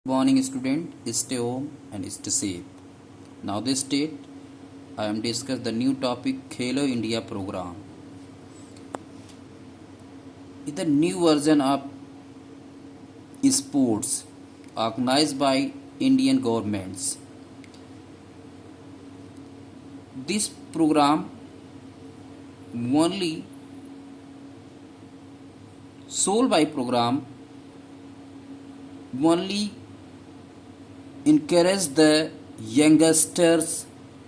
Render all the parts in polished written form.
Morning student, stay home and stay safe. Now this date I am discuss the new topic Khelo India program. It's the new version of sports organized by Indian governments. This program only sold by program only encourage the youngsters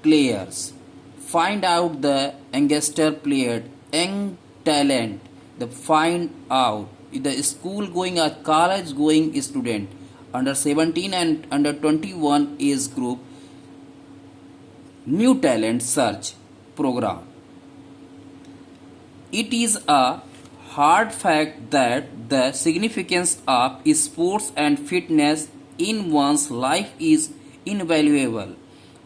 players, find out the youngster player, young talent, the find out the school going or college going student under 17 and under 21 age group new talent search program. It is a hard fact that the significance of sports and fitness in one's life is invaluable.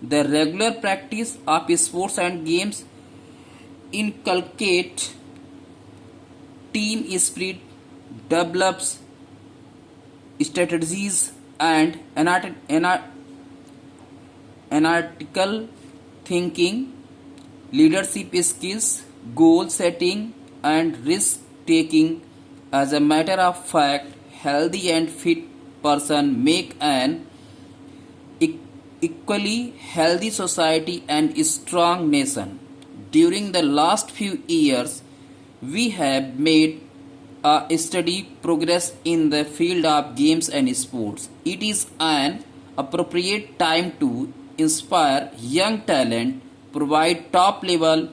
The regular practice of sports and games inculcate team spirit, develops strategies and analytical thinking, leadership skills, goal setting, and risk taking. As a matter of fact, healthy and fit person make an equally healthy society and strong nation. During the last few years, we have made a steady progress in the field of games and sports. It is an appropriate time to inspire young talent, provide top level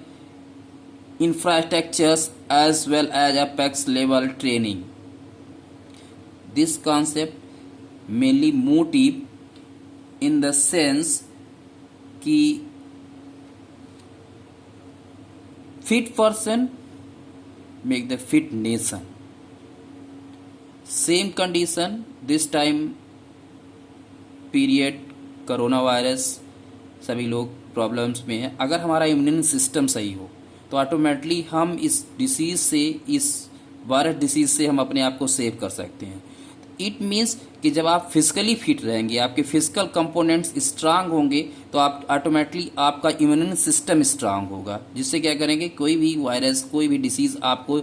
infrastructures as well as apex level training. This concept mainly motive in the sense कि fit person make the fit nation. Same condition this time period corona virus सभी लोग problems में हैं. अगर हमारा immune system सही हो तो ऑटोमेटिकली हम इस डिसीज़ से इस वायरस डिसीज़ से हम अपने आप को सेव कर सकते हैं. इट मीन्स कि जब आप फिजिकली फिट रहेंगे, आपके फिजिकल कंपोनेंट्स स्ट्रांग होंगे तो आप ऑटोमेटिकली आपका इम्यून सिस्टम स्ट्रांग होगा, जिससे क्या करेंगे कोई भी वायरस कोई भी डिसीज़ आपको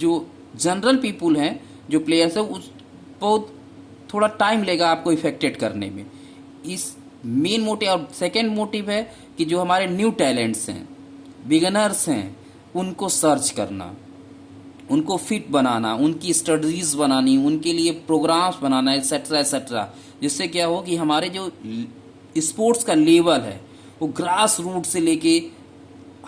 जो जनरल पीपुल हैं जो प्लेयर्स हैं उस बहुत थोड़ा टाइम लेगा आपको इफेक्टेड करने में. इस मेन मोटिव. और सेकेंड मोटिव है कि जो हमारे न्यू टैलेंट्स हैं, बिगनर्स हैं, उनको सर्च करना, उनको फिट बनाना, उनकी स्ट्रेटजीज बनानी, उनके लिए प्रोग्राम्स बनाना एक्सेट्रा एक्सेट्रा, जिससे क्या हो कि हमारे जो स्पोर्ट्स का लेवल है वो ग्रास रूट से लेके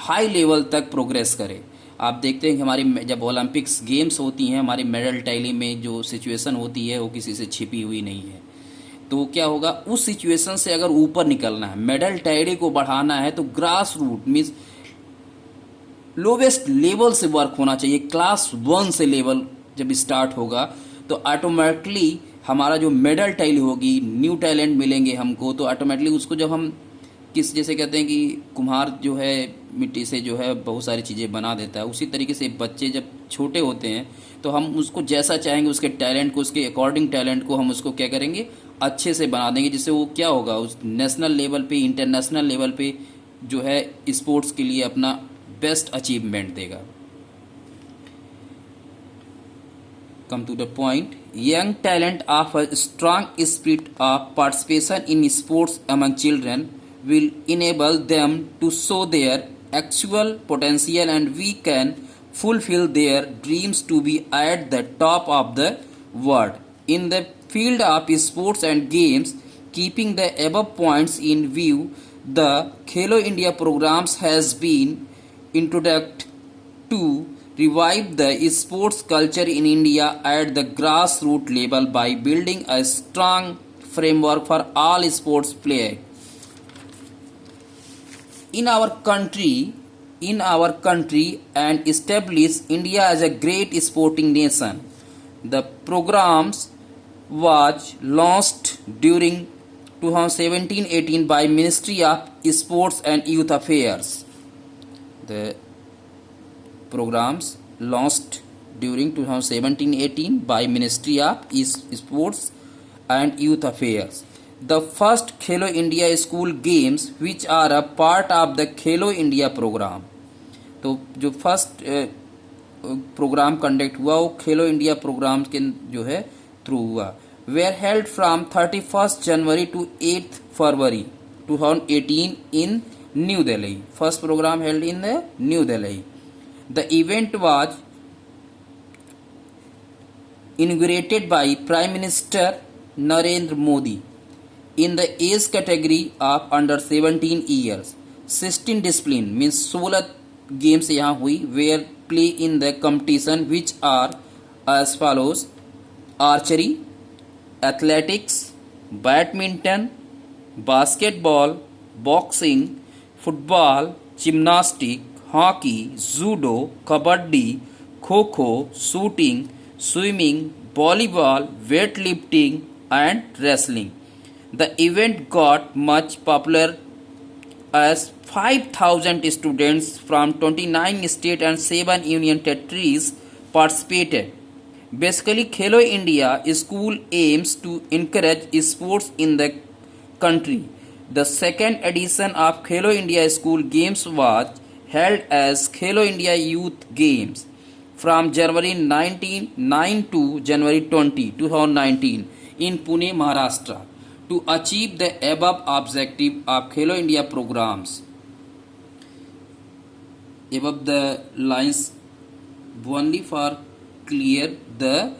हाई लेवल तक प्रोग्रेस करे. आप देखते हैं कि हमारी जब ओलंपिक्स गेम्स होती हैं, हमारी मेडल टैली में जो सिचुएशन होती है वो किसी से छिपी हुई नहीं है. तो क्या होगा, उस सिचुएशन से अगर ऊपर निकलना है, मेडल टैली को बढ़ाना है, तो grass root means lowest level से वर्क होना चाहिए. क्लास 1 से लेवल जब स्टार्ट होगा तो ऑटोमेटिकली हमारा जो मेडल टैली होगी, न्यू टैलेंट मिलेंगे हमको, तो ऑटोमेटिकली उसको जब हम किस जैसे कहते हैं कि कुम्हार जो है मिट्टी से जो है बहुत सारी चीज़ें बना देता है, उसी तरीके से बच्चे जब छोटे होते हैं तो हम उसको जैसा चाहेंगे उसके टैलेंट को, उसके अकॉर्डिंग टैलेंट को हम उसको क्या करेंगे अच्छे से बना देंगे, जिससे वो क्या होगा उस नेशनल लेवल पे, इंटरनेशनल लेवल पे जो है स्पोर्ट्स के लिए अपना बेस्ट अचीवमेंट देगा. Come to the point. Young talent of a strong spirit of participation in sports among children will enable them to show their actual potential, and we can fulfill their dreams to be at the top of the world. In the field of sports and games, keeping the above points in view, the Khelo India programs has been introduced to revive the sports culture in India at the grassroots level by building a strong framework for all sports play. In our country and establish India as a great sporting nation. The programs was launched during 2017-18 by Ministry of Sports and Youth Affairs. The programs launched during 2017-18 by Ministry of Sports and Youth Affairs. The first Khelo India School Games which are a part of the Khelo India program. तो जो first programme conduct हुआ वो खेलो India programme के जो है through हुआ. Were held from 31 January to 8 February 2018 in New Delhi. First programme held in the New Delhi. The event was inaugurated by Prime Minister Narendra Modi in the age category of under 17 years. 16 discipline means 16 games यहाँ हुई where play in the competition which are as follows: archery, athletics, badminton, basketball, boxing, football, gymnastics, hockey, judo, kabaddi, kho-kho, shooting, swimming, volleyball, weightlifting and wrestling. The event got much popular as 5,000 students from 29 states and 7 union territories participated. Basically, Khelo India school aims to encourage sports in the country. The second edition of Khelo India School Games was held as Khelo India Youth Games from January 19 to January 2019 in Pune, Maharashtra to achieve the above objective of Khelo India programs. Above the lines only for clear the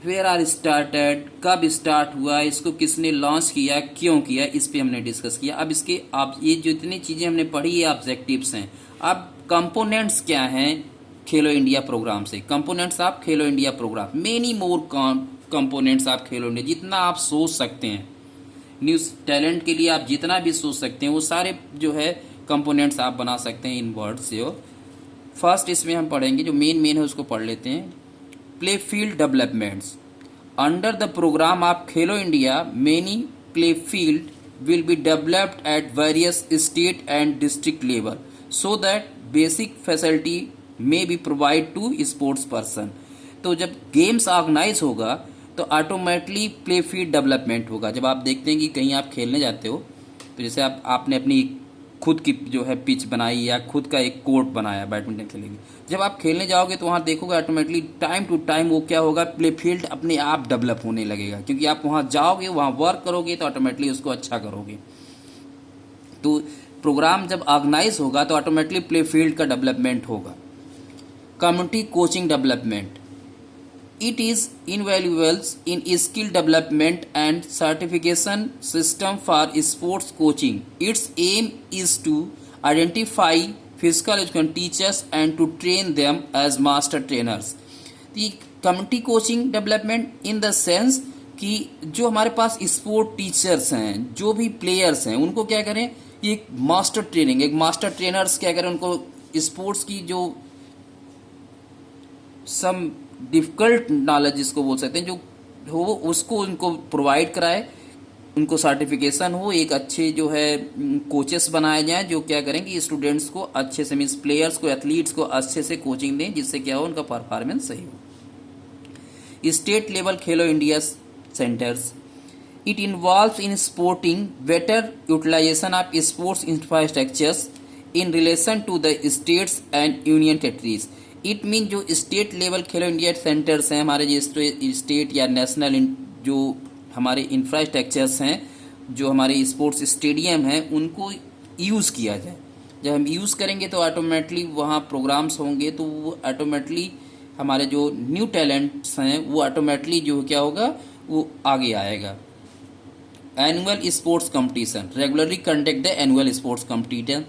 where are started, कब start हुआ, इसको किसने launch किया, क्यों किया, इस पे हमने डिस्कस किया. अब इसके आप ये जितनी चीजें हमने पढ़ी ये ऑब्जेक्टिव्स हैं. अब कंपोनेंट्स क्या हैं खेलो इंडिया प्रोग्राम से. Components of Khelo India programme, many more components of Khelo India. जितना आप सोच सकते हैं न्यूज टैलेंट के लिए, आप जितना भी सोच सकते हैं वो सारे जो है कंपोनेंट्स आप बना सकते हैं इन वर्ड से. फर्स्ट इसमें हम पढ़ेंगे जो मेन है उसको पढ़ लेते हैं. Play field developments. Under the programme of Khelo India many play field will be developed at various state and district level so that basic facility may be provided to sports person. तो जब games organise होगा तो automatically play field development होगा. जब आप देखते हैं कि कहीं आप खेलने जाते हो तो जैसे आपने अपनी खुद की जो है पिच बनाई या खुद का एक कोर्ट बनाया बैडमिंटन खेलेंगे, जब आप खेलने जाओगे तो वहाँ देखोगे ऑटोमेटिकली टाइम टू टाइम वो क्या होगा, प्ले फील्ड अपने आप डेवलप होने लगेगा. क्योंकि आप वहाँ जाओगे, वहाँ वर्क करोगे तो ऑटोमेटिकली उसको अच्छा करोगे. तो प्रोग्राम जब ऑर्गेनाइज होगा तो ऑटोमेटिकली प्ले फील्ड का डेवलपमेंट होगा. Community coaching development. It is invaluable in skill development and certification system for sports coaching. Its aim is to identify physical education teachers and to train them as master trainers. The community coaching development in the sense कि जो हमारे पास sport teachers हैं, जो भी players हैं, उनको क्या करें, एक मास्टर ट्रेनिंग, एक मास्टर ट्रेनर्स क्या करें, उनको स्पोर्ट्स की जो सम डिफिकल्ट नॉलेज जिसको बोल सकते हैं जो हो उसको उनको प्रोवाइड कराए, उनको सर्टिफिकेशन हो, एक अच्छे जो है कोचेस बनाए जाएं जो क्या करेंगे स्टूडेंट्स को अच्छे से, मीन्स प्लेयर्स को, एथलीट्स को अच्छे से कोचिंग दें जिससे क्या हो उनका परफॉर्मेंस सही हो. State level Khelo India centres. It involves in supporting better utilisation of sports infrastructures in relation to the states and union territories. It mean जो state level Khelo India centres हैं, हमारे जो स्टेट या नेशनल जो हमारे इंफ्रास्ट्रक्चर्स हैं, जो हमारे स्पोर्ट्स स्टेडियम हैं, उनको यूज़ किया जाए. जब हम यूज़ करेंगे तो ऑटोमेटिकली वहाँ प्रोग्राम्स होंगे तो वो ऑटोमेटिकली हमारे जो न्यू टैलेंट्स हैं वो ऑटोमेटिकली जो क्या होगा वो आगे आएगा. Annual sports competition. Regularly conduct the annual sports competition.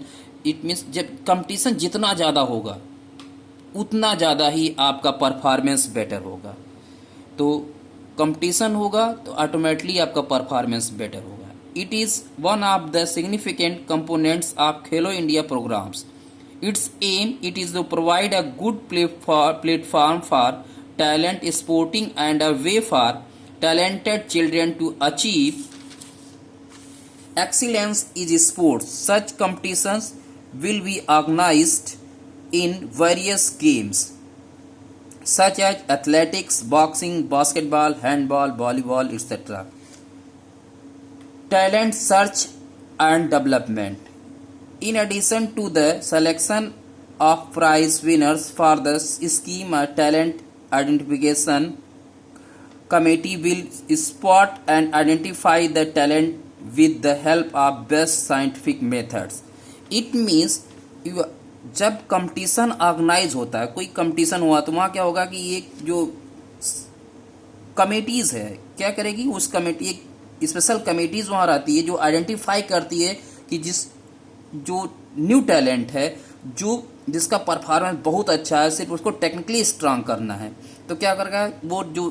It means जब कंपटीशन जितना ज़्यादा होगा उतना ज़्यादा ही आपका परफॉर्मेंस बेटर होगा. तो कंपटीशन होगा तो ऑटोमेटिकली आपका परफॉर्मेंस बेटर होगा. It is one of the significant components of Khelo India programmes. Its aim it is to provide a good platform for talent sporting and a way for talented children to achieve excellence in sports. Such competitions will be organized in various games such as athletics, boxing, basketball, handball, volleyball, etc. Talent search and development. In addition to the selection of prize winners for the scheme, a talent identification committee will spot and identify the talent with the help of best scientific methods. It means जब competition organise होता है, कोई competition हुआ, तो वहाँ क्या होगा कि एक जो कमेटीज़ है क्या करेगी, उस कमेटी एक स्पेशल कमेटीज़ वहाँ रहती है जो आइडेंटिफाई करती है कि जो न्यू टैलेंट है, जिसका परफॉर्मेंस बहुत अच्छा है, सिर्फ उसको टेक्निकली स्ट्रांग करना है, तो क्या करेगा वो जो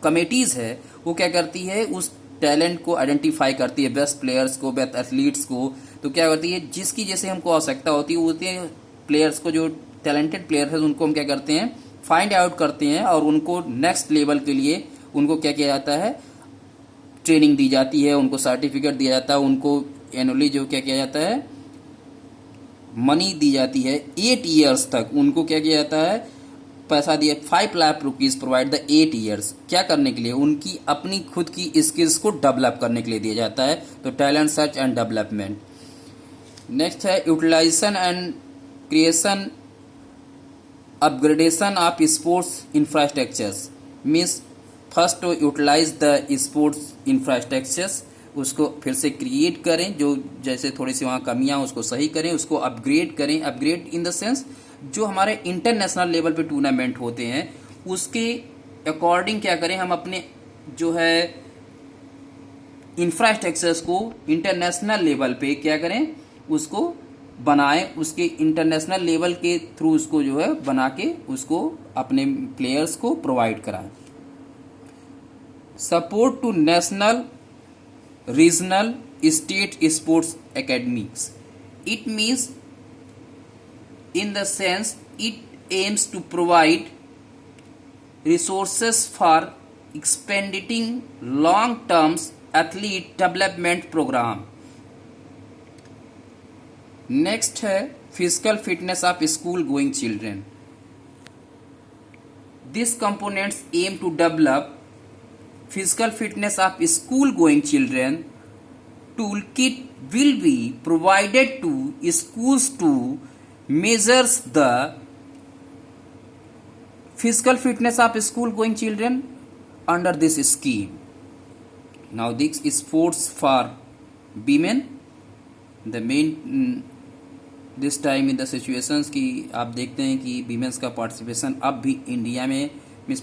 कमेटीज़ है वो क्या करती है, उस टैलेंट को आइडेंटिफाई करती है, बेस्ट प्लेयर्स को, बेस्ट एथलीट्स को, तो क्या करती है जिसकी जैसे हमको आवश्यकता होती है प्लेयर्स को, जो टैलेंटेड प्लेयर है उनको हम क्या करते हैं, फाइंड आउट करते हैं और उनको नेक्स्ट लेवल के लिए उनको क्या किया जाता है, ट्रेनिंग दी जाती है, उनको सर्टिफिकेट दिया जाता है, उनको एनुअली जो क्या किया जाता है, मनी दी जाती है 8 ईयर्स तक, उनको क्या किया जाता है, पैसा दिया 5 lakh rupees provide the 8 years, क्या करने के लिए, उनकी अपनी खुद की स्किल्स को डेवलप करने के लिए दिया जाता है। तो talent search and development. Next है utilisation and creation upgradation of sports infrastructures. Means first to utilise the sports infrastructures, उसको फिर से क्रिएट करें, जो जैसे थोड़ी सी वहाँ कमियाँ उसको सही करें, उसको अपग्रेड करें। अपग्रेड इन द सेंस जो हमारे इंटरनेशनल लेवल पे टूर्नामेंट होते हैं उसके अकॉर्डिंग क्या करें, हम अपने जो है इंफ्रास्ट्रक्चर्स को इंटरनेशनल लेवल पे क्या करें, उसको बनाएं, उसके इंटरनेशनल लेवल के थ्रू उसको जो है बना के उसको अपने प्लेयर्स को प्रोवाइड कराएं। Support to national, regional, state sports academies. It means in the sense it aims to provide resources for expanding long term athlete development program. Next है physical fitness of school going children. These components aim to develop physical fitness of school going children. Toolkit will be provided to schools to measures the physical fitness of school going children under this scheme. Now this is sports for women. The main this time in the situations कि आप देखते हैं कि women's का participation अब भी India में, means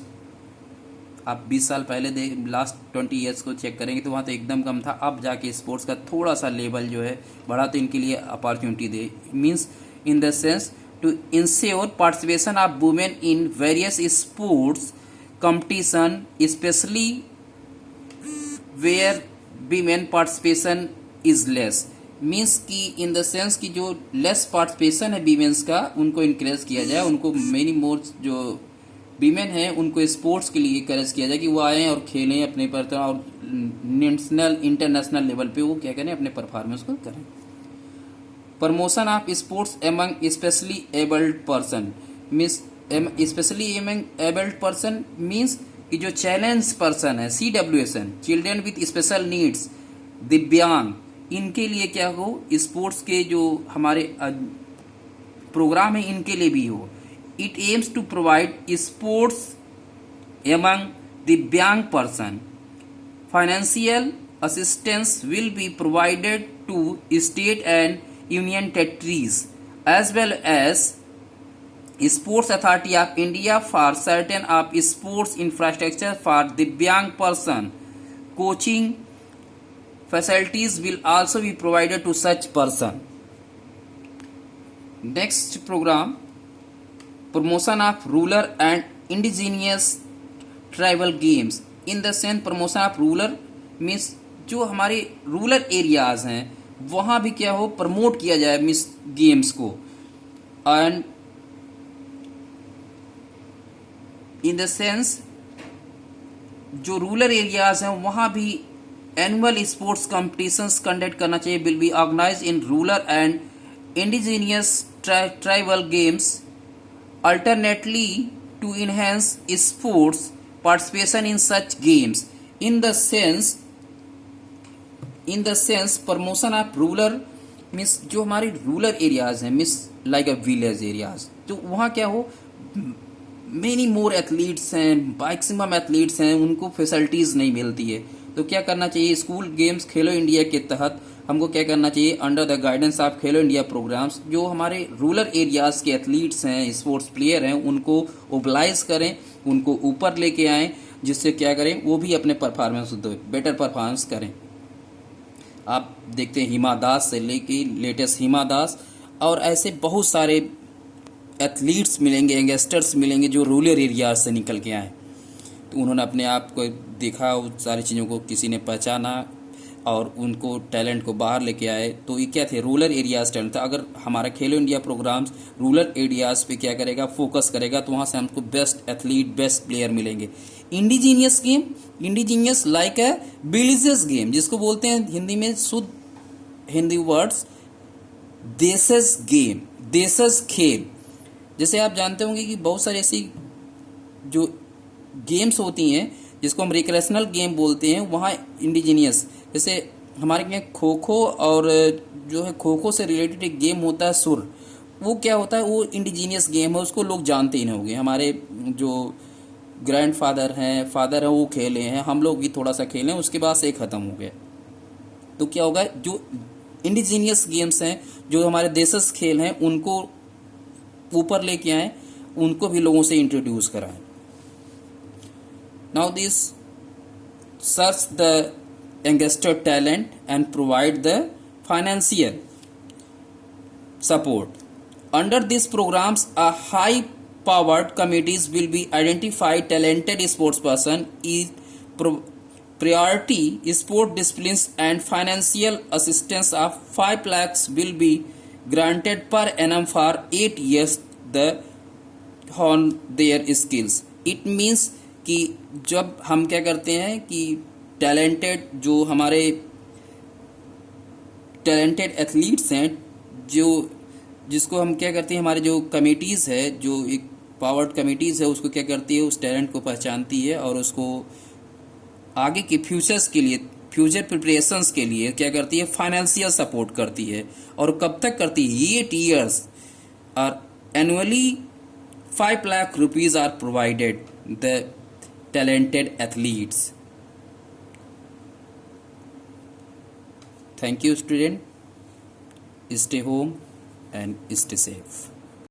आप 20 साल पहले लास्ट 20 ईयर्स को चेक करेंगे तो वहाँ तो एकदम कम था, अब जाके स्पोर्ट्स का थोड़ा सा लेवल जो है बढ़ा, तो इनके लिए opportunity they. Means in the sense to ensure participation of women in various sports competition, especially where women participation is less. Means कि इन द सेंस कि जो लेस पार्टिसिपेशन है वीमेंस का उनको इनक्रेज किया जाए, उनको मेनी मोर जो वीमेन हैं उनको स्पोर्ट्स के लिए इनक्रेज किया जाए कि वो आएँ और खेलें अपने पर, और नेशनल इंटरनेशनल लेवल पे वो क्या करें, अपने परफॉर्मेंस को करें। Promotion of sports among specially abled person. Means specially among abled person means कि जो चैलेंज पर्सन है, CWSN, children with special needs, दिव्यांग, इनके लिए क्या हो, स्पोर्ट्स के जो हमारे प्रोग्राम है इनके लिए भी हो। It aims to provide sports among divyang person. Financial assistance will be provided to state and union territories as well as Sports Authority of India for certain of sports infrastructure for divyang person. Coaching facilities will also be provided to such person. Next program, promotion of rural and indigenous tribal games. In the sense promotion of rural means जो हमारे rural areas हैं वहाँ भी क्या हो, promote किया जाए miss games को। एंड इन द सेंस जो रूरल एरियाज हैं वहाँ भी एनुअल स्पोर्ट्स कॉम्पिटिशन्स कंडक्ट करना चाहिए। Will be organise in rural and indigenous tribal games alternately to enhance sports participation in such games in the sense promotion of rural means जो हमारे rural areas हैं means like a village areas तो वहाँ क्या हो many more athletes हैं maximum athletes हैं उनको फैसिलिटीज़ नहीं मिलती है तो क्या करना चाहिए स्कूल गेम्स खेलो इंडिया के तहत हमको क्या करना चाहिए under the guidance of Khelo India programmes जो हमारे रूरल एरियाज के एथलीट्स हैं स्पोर्ट्स प्लेयर हैं उनको ओबलाइज करें उनको ऊपर लेके आएँ जिससे क्या करें वो भी अपने परफॉर्मेंस बेटर परफॉर्मेंस करें। आप देखते हैं हिमा दास से लेके लेटेस्ट हिमा दास और ऐसे बहुत सारे एथलीट्स मिलेंगे यंगस्टर्स मिलेंगे जो रूरल एरिया से निकल के आए तो उन्होंने अपने आप को देखा उन सारी चीज़ों को किसी ने पहचाना और उनको टैलेंट को बाहर लेके आए तो ये क्या थे रूरल एरियाज टैलेंट था। अगर हमारा खेलो इंडिया प्रोग्राम्स रूरल एरियाज पे क्या करेगा फोकस करेगा तो वहाँ से हमको बेस्ट एथलीट बेस्ट प्लेयर मिलेंगे। Indigenous game indigenous like a villages game जिसको बोलते हैं हिंदी में शुद्ध हिंदी वर्ड्स देशज गेम देशज खेल। जैसे आप जानते होंगे कि बहुत सारी ऐसी जो गेम्स होती हैं जिसको हम रिक्रेशनल गेम बोलते हैं वहाँ इंडिजीनियस जैसे हमारे यहाँ खो खो और जो है खो खो से रिलेटेड एक गेम होता है सुर वो क्या होता है वो इंडिजीनियस गेम है उसको लोग जानते ही नहीं होंगे। हमारे जो ग्रैंड फादर हैं वो खेले हैं हम लोग भी थोड़ा सा खेले उसके बाद से ख़त्म हो गया। तो क्या होगा जो इंडिजीनियस गेम्स हैं जो हमारे देशज खेल हैं उनको ऊपर लेके आए उनको भी लोगों से इंट्रोड्यूस कराएं। Now this search the youngster talent and provide the financial support under this programmes a high powered committees will be identified talented sports person is priority sport disciplines and financial assistance of 5 lakhs will be granted per annum for 8 years the on their skills। it means कि जब हम क्या करते हैं कि talented जो हमारे talented athletes हैं जो जिसको हम क्या करते हैं हमारे जो कमिटीज़ है जो एक पावर्ड कमिटीज़ है उसको क्या करती है उस टैलेंट को पहचानती है और उसको आगे के फ्यूचर्स के लिए फ्यूचर प्रिपरेशंस के लिए क्या करती है फाइनेंशियल सपोर्ट करती है। और कब तक करती है 8 years और annually 5 lakh rupees are provided the talented athletes. Thank you student, stay home and stay safe।